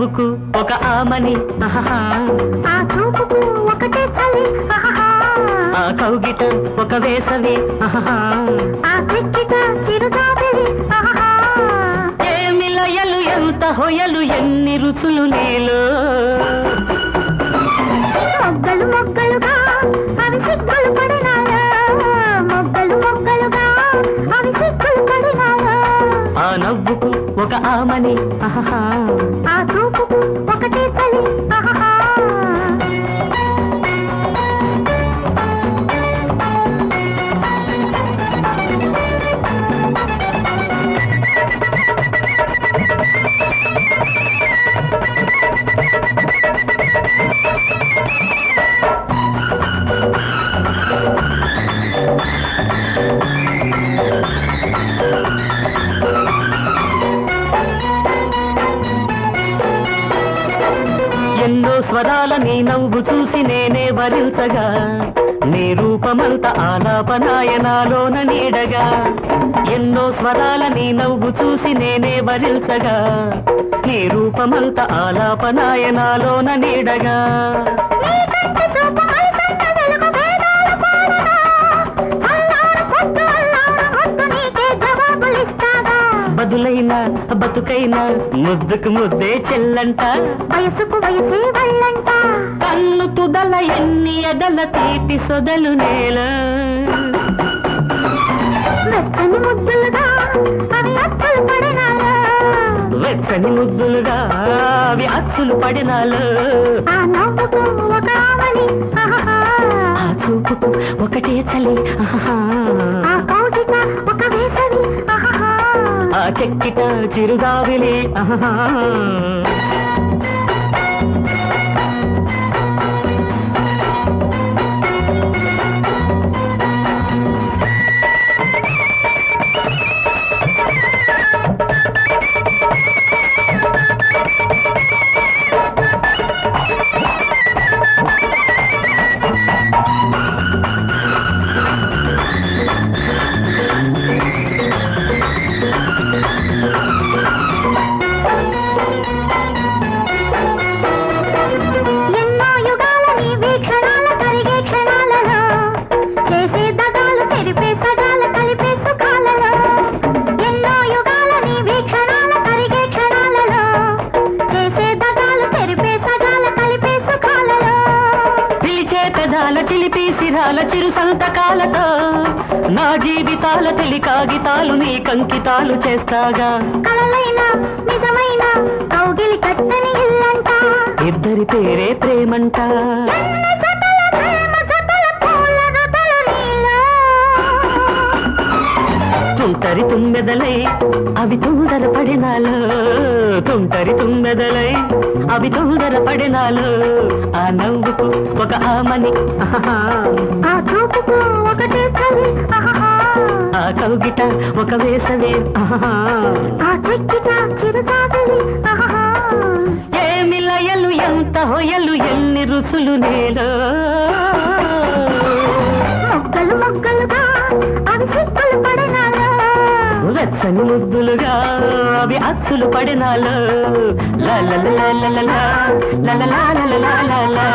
నవ్వుకు ఒక ఆమని ఆహా, ఆ చూపుకు ఒకటే చలి ఆహా, ఆ కౌగిట ఒక వేసవి ఆహా, ఆ చెక్కిట చిరుజాబిలి ఆహా, ఏమి లయలు ఎంత హొయలు ఎన్ని రుచులు నీలో, మొగ్గలు మొగ్గలుగా అవి సిగ్గులు పడినాయా, మొగ్గలు మొగ్గలుగా అవి సిగ్గులు పడినాయా, ఆ నవ్వుకు ఒక ఆమని ఆహా, ఆ చూపుకు ఒకటే చలి ఆహా. ఎన్నో స్వరాల నీ నవ్వు చూసి నేనే వరించగా, నీ రూపమంత ఆలాపనాయనాలోన నీడగా, ఎన్నో స్వరాల నీ నవ్వు చూసి నేనే వరించగా, నీ రూపమంత ఆలాపనాయనాలోన నీడగా, బదులైన బతుకైనా ముద్దుకు ముద్దే చెల్లంట, వయసుకు వయసే వాళ్ళంట, కన్ను తుదల ఎన్ని ఎదల తీపి సొదలు నేల, వెచ్చని ముద్దులుగా అవి అచ్చులు పడినాలు, వెచ్చని ముద్దులుగా అవి అచ్చులు పడినాలు, ఆ నవ్వుకు ఒక ఆమని ఆహా, ఆ చూపుకు ఒకటే చలి ఆహా, ఆ కౌగిట ఒక వేసవి ఆహా, ఆ చెక్కిట చిరుగావిలి ఆహా. ఎన్నో యుగాల నీ వీక్షణాల కరిగే క్షణాలలో, చేసే దగాలు చెరిపే సగాల కలిపే సుఖాలలో, ఎన్నో యుగాల నీ వీక్షణాల కరిగే క్షణాలలో, చేసే దగాలు చెరిపే సగాల కలిపే సుఖాలలో, పిలిచే పెదాల చిలిపి సిరాల చిరు సంతకాలతో, నా జీవితాల తెలి కాగితాలు నీ కంకితాలు చేస్తాగా, కలలైన నిజమైన కౌగిలి కట్టని ఇల్లంట, ఇద్దరి పేరే ప్రేమంట, ఎన్ని జతల ప్రేమ జతల పూల జతలు నీలో, తుంటరి తుమ్మెదలై అవి తొందర పడినాలు, తుంటరి తుమ్మెదలై అవి తొందర పడినాలు, ఆ నవ్వుకు ఒక ఆమని ఆహా, ఆ చూపుకు ఒకటే చలి ఆహా, ఆ కౌగిట ఒక వేసవి ఆహా, ఆ చెక్కిట చిరుజాబిలి ఆహా, ఏమి లయలు ఎంత హొయలు ఎన్ని రుచులు నేలో, మొగ్గలు మొగ్గలుగా అవి సిగ్గులు పడినాలు, వెచ్చని ముద్దులుగా అవి అచ్చులు పడినాలు, లా లా లా లా లా లా లా లా లా లా లా లా లా.